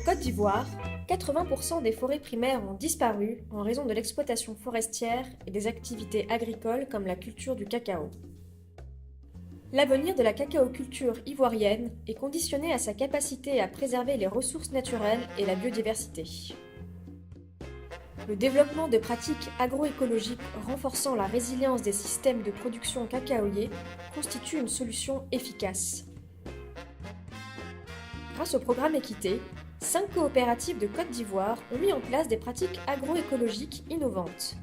Côte d'Ivoire, 80% des forêts primaires ont disparu en raison de l'exploitation forestière et des activités agricoles comme la culture du cacao. L'avenir de la cacaoculture ivoirienne est conditionné à sa capacité à préserver les ressources naturelles et la biodiversité. Le développement de pratiques agroécologiques renforçant la résilience des systèmes de production cacaoyers constitue une solution efficace. Grâce au programme Équité, 5 coopératives de Côte d'Ivoire ont mis en place des pratiques agroécologiques innovantes.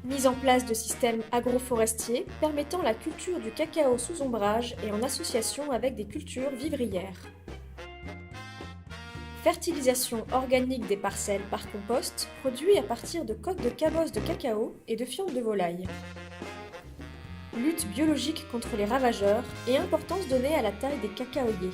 Mise en place de systèmes agroforestiers permettant la culture du cacao sous ombrage et en association avec des cultures vivrières. Fertilisation organique des parcelles par compost produit à partir de coques de cabosse de cacao et de fientes de volaille. Lutte biologique contre les ravageurs et importance donnée à la taille des cacaoyers.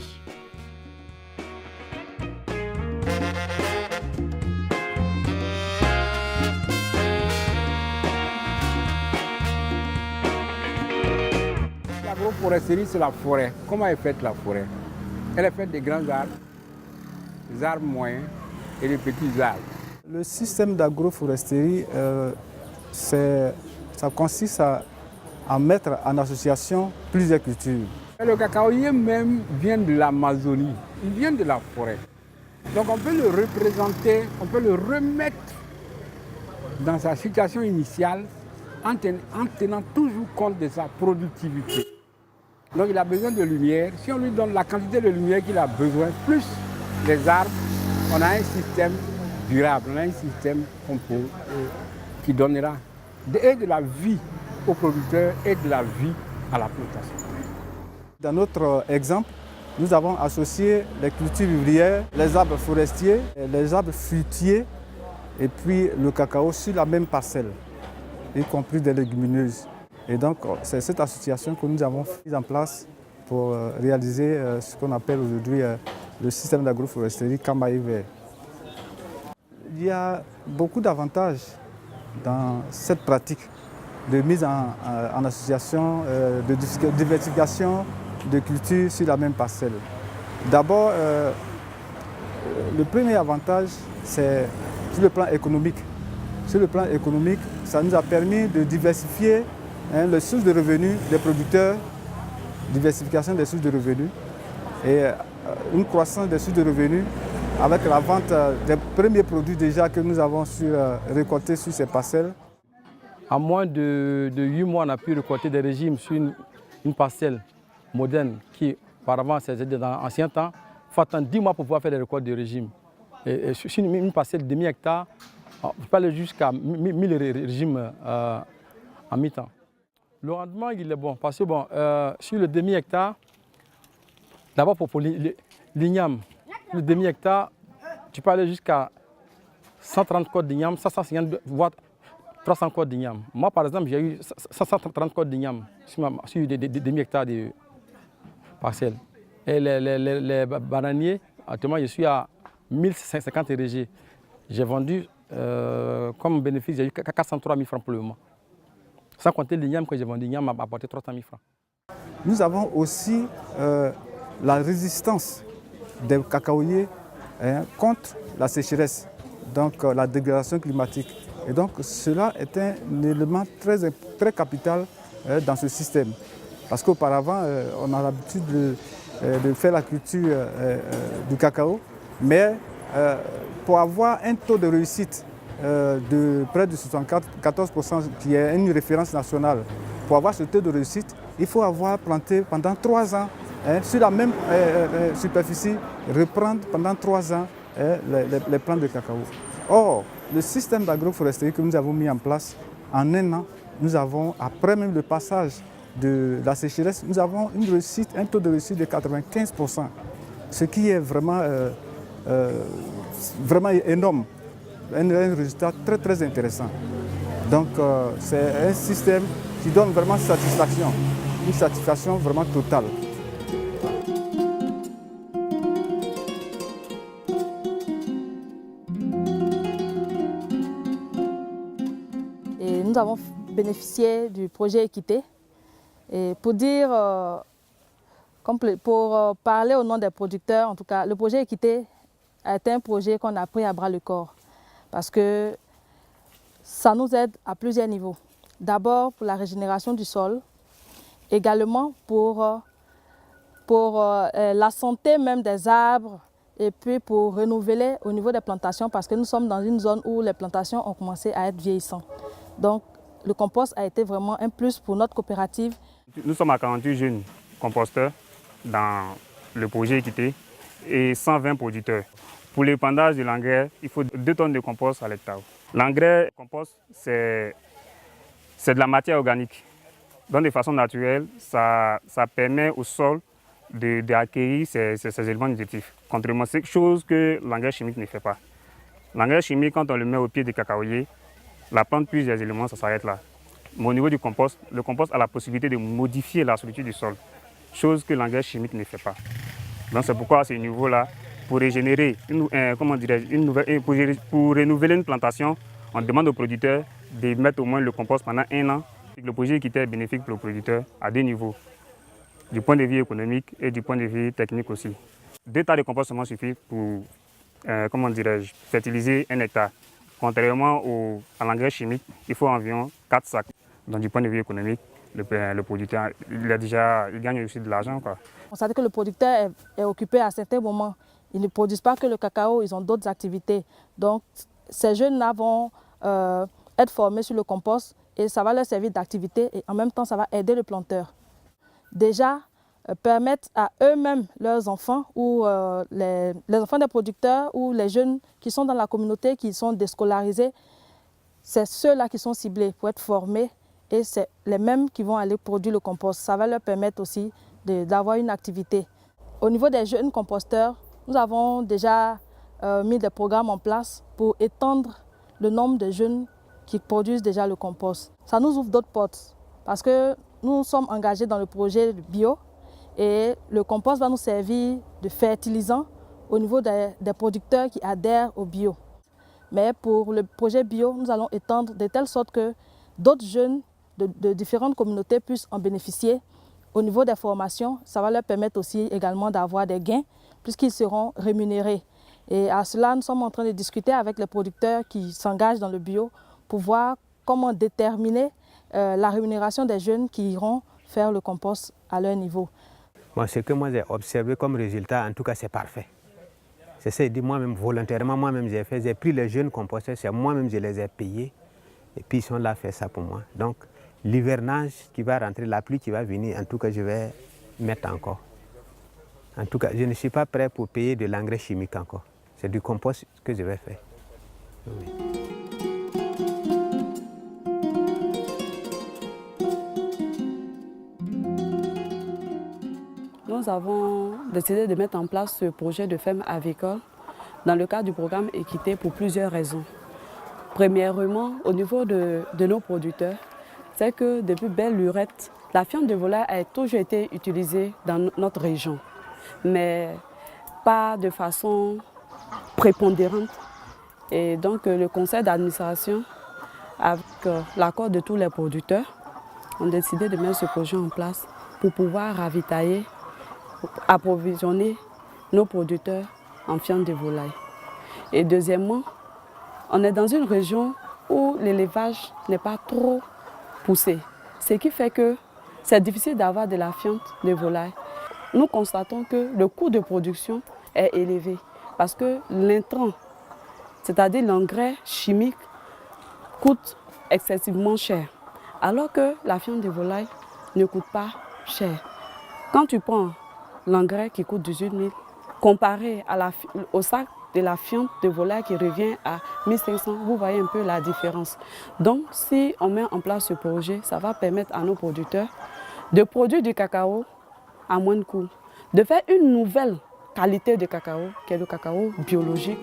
L'agroforesterie, c'est la forêt. Comment est faite la forêt? Elle est faite des grands arbres, des arbres moyens et des petits arbres. Le système d'agroforesterie, ça consiste à mettre en association plusieurs cultures. Le cacaoyer même vient de l'Amazonie, il vient de la forêt. Donc on peut le représenter, on peut le remettre dans sa situation initiale en tenant toujours compte de sa productivité. Donc il a besoin de lumière. Si on lui donne la quantité de lumière qu'il a besoin, plus les arbres, on a un système durable, on a un système qui donnera de la vie aux producteurs et de la vie à la plantation. Dans notre exemple, nous avons associé les cultures vivrières, les arbres forestiers, les arbres fruitiers et puis le cacao sur la même parcelle, y compris des légumineuses. Et donc, c'est cette association que nous avons mise en place pour réaliser ce qu'on appelle aujourd'hui le système d'agroforesterie Kamaï vert. Il y a beaucoup d'avantages dans cette pratique de mise en association, de diversification de cultures sur la même parcelle. D'abord, le premier avantage, c'est sur le plan économique. Sur le plan économique, ça nous a permis de diversifier les sources de revenus des producteurs, diversification des sources de revenus et une croissance des sources de revenus avec la vente des premiers produits déjà que nous avons récoltés sur ces parcelles. En moins de 8 mois, on a pu récolter des régimes sur une parcelle moderne qui, auparavant, c'était dans l'ancien temps, il faut attendre 10 mois pour pouvoir faire des récoltes de régime. Et sur une parcelle de demi-hectare, on peut aller jusqu'à 1000 régimes en mi-temps. Le rendement, il est bon parce que sur le demi-hectare, d'abord pour l'igname, le demi-hectare, tu peux aller jusqu'à 130 côtes d'igname, 150 voire 300 côtes d'igname. Moi, par exemple, j'ai eu 130 côtes d'igname sur des demi-hectares de parcelles. Et les bananiers, actuellement, je suis à 1050 RG. J'ai vendu, comme bénéfice, j'ai eu 403 000 francs pour le moment. Sans compter l'igname que j'ai vendu, l'igname m'a apporté 300 000 francs. Nous avons aussi la résistance des cacaoyers contre la sécheresse, donc la dégradation climatique. Et donc cela est un élément très capital dans ce système. Parce qu'auparavant, on a l'habitude de faire la culture du cacao, mais pour avoir un taux de réussite de près de 74%, qui est une référence nationale, pour avoir ce taux de réussite, il faut avoir planté pendant 3 ans sur la même superficie, reprendre pendant 3 ans les plants de cacao. Or, le système d'agroforesterie que nous avons mis en place, en 1 an, nous avons, après même le passage de la sécheresse, nous avons une réussite, un taux de réussite de 95%, ce qui est vraiment énorme, un résultat très intéressant. Donc c'est un système qui donne vraiment satisfaction, une satisfaction vraiment totale. Et nous avons bénéficié du projet Équité. Et pour dire Pour parler au nom des producteurs, en tout cas, le projet Équité a été un projet qu'on a pris à bras le corps parce que ça nous aide à plusieurs niveaux. D'abord pour la régénération du sol, également pour la santé même des arbres et puis pour renouveler au niveau des plantations parce que nous sommes dans une zone où les plantations ont commencé à être vieillissantes. Donc le compost a été vraiment un plus pour notre coopérative. Nous sommes à 48 jeunes composteurs dans le projet Équité et 120 producteurs. Pour l'épandage de l'engrais, il faut 2 tonnes de compost à l'hectare. L'engrais compost, c'est de la matière organique. Donc de façon naturelle, ça permet au sol d'acquérir ces éléments nutritifs. Contrairement à quelque chose que l'engrais chimique ne fait pas. L'engrais chimique, quand on le met au pied des cacaoyers, la plante puise des éléments, ça s'arrête là. Mais au niveau du compost, le compost a la possibilité de modifier la structure du sol, chose que l'engrais chimique ne fait pas. Donc c'est pourquoi à ce niveau-là, pour régénérer, pour renouveler une plantation, on demande aux producteurs de mettre au moins le compost pendant 1 an. Le projet Équité est bénéfique pour le producteur à 2 niveaux, du point de vue économique et du point de vue technique aussi. 2 tas de compost seulement suffit pour fertiliser 1 hectare. Contrairement à l'engrais chimique, il faut environ 4 sacs. Donc du point de vue économique, le producteur il gagne aussi de l'argent. On sait que le producteur est occupé à certains moments. Ils ne produisent pas que le cacao, ils ont d'autres activités. Donc ces jeunes-là vont être formés sur le compost et ça va leur servir d'activité et en même temps ça va aider le planteur. Déjà, permettre à eux-mêmes, leurs enfants ou les enfants des producteurs ou les jeunes qui sont dans la communauté, qui sont déscolarisés, c'est ceux-là qui sont ciblés pour être formés et c'est les mêmes qui vont aller produire le compost. Ça va leur permettre aussi d'avoir une activité. Au niveau des jeunes composteurs, nous avons déjà mis des programmes en place pour étendre le nombre de jeunes qui produisent déjà le compost. Ça nous ouvre d'autres portes parce que nous sommes engagés dans le projet bio et le compost va nous servir de fertilisant au niveau des producteurs qui adhèrent au bio. Mais pour le projet bio, nous allons étendre de telle sorte que d'autres jeunes de différentes communautés puissent en bénéficier. Au niveau des formations, ça va leur permettre aussi également d'avoir des gains puisqu'ils seront rémunérés. Et à cela, nous sommes en train de discuter avec les producteurs qui s'engagent dans le bio pour voir comment déterminer la rémunération des jeunes qui iront faire le compost à leur niveau. Bon, ce que moi j'ai observé comme résultat, en tout cas, c'est parfait. C'est ça, moi-même, volontairement, moi-même j'ai fait, j'ai pris les jeunes composteurs, c'est moi-même je les ai payés et puis ils sont là à faire ça pour moi. Donc l'hivernage qui va rentrer, la pluie qui va venir, en tout cas, je vais mettre encore. En tout cas, je ne suis pas prêt pour payer de l'engrais chimique encore. C'est du compost que je vais faire. Oui. Nous avons décidé de mettre en place ce projet de ferme avicole dans le cadre du programme Équité pour plusieurs raisons. Premièrement, au niveau de nos producteurs, c'est que depuis belle lurette, la fiente de volaille a toujours été utilisée dans notre région, mais pas de façon prépondérante. Et donc le conseil d'administration, avec l'accord de tous les producteurs, ont décidé de mettre ce projet en place pour pouvoir ravitailler, approvisionner nos producteurs en fiente de volaille. Et deuxièmement, on est dans une région où l'élevage n'est pas trop poussé, ce qui fait que c'est difficile d'avoir de la fiente de volaille. Nous constatons que le coût de production est élevé parce que l'intrant, c'est-à-dire l'engrais chimique, coûte excessivement cher, alors que la fiente de volaille ne coûte pas cher. Quand tu prends l'engrais qui coûte 18 000, comparé au sac de la fiente de volaille qui revient à 1 500, vous voyez un peu la différence. Donc, si on met en place ce projet, ça va permettre à nos producteurs de produire du cacao à moins de coût, de faire une nouvelle qualité de cacao, qui est le cacao biologique.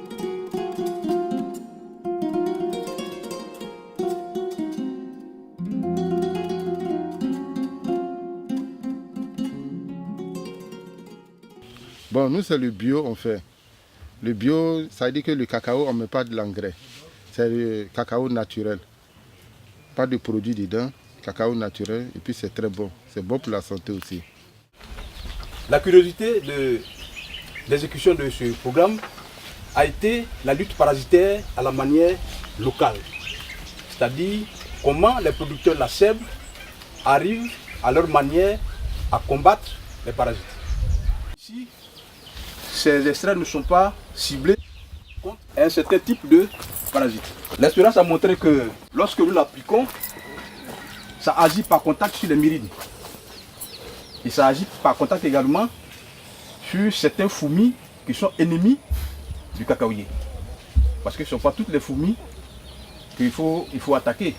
Bon, nous, c'est le bio, on fait. Le bio, ça veut dire que le cacao, on ne met pas de l'engrais. C'est le cacao naturel. Pas de produits dedans, cacao naturel, et puis c'est très bon. C'est bon pour la santé aussi. La curiosité de l'exécution de ce programme a été la lutte parasitaire à la manière locale. C'est-à-dire comment les producteurs de la sève arrivent à leur manière à combattre les parasites. Ici, ces extraits ne sont pas ciblés contre un certain type de parasite. L'expérience a montré que lorsque nous l'appliquons, ça agit par contact sur les myrides. Et ça agit par contact également sur certains fourmis qui sont ennemis du cacaoyer. Parce que ce ne sont pas toutes les fourmis qu'il faut attaquer.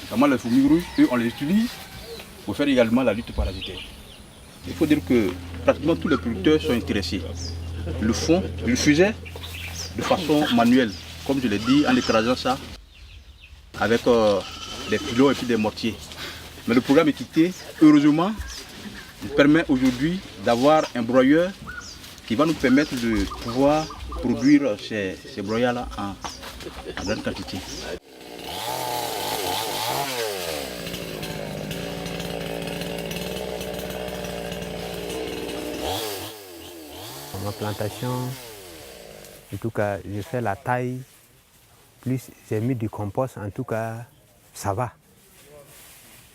Notamment les fourmis rouges, eux, on les utilise pour faire également la lutte parasitaire. Il faut dire que pratiquement tous les producteurs sont intéressés. Ils le faisaient de façon manuelle, comme je l'ai dit, en écrasant ça avec des pilons et puis des mortiers. Mais le programme équité, heureusement, il permet aujourd'hui d'avoir un broyeur qui va nous permettre de pouvoir produire ces broyats-là en grande quantité. Ma plantation, en tout cas, j'ai fait la taille, plus j'ai mis du compost, en tout cas, ça va.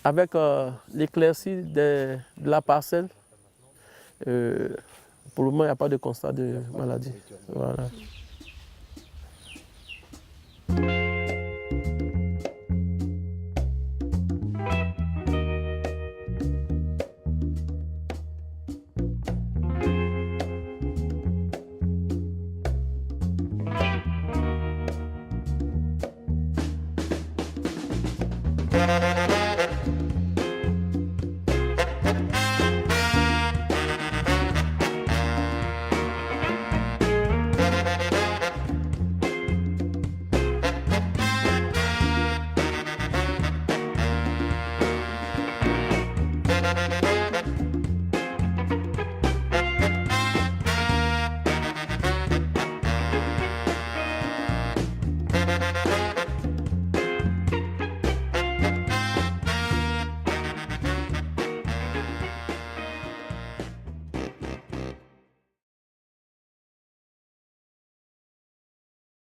Avec l'éclaircie de la parcelle, pour le moment, il n'y a pas de constat de maladie. Voilà.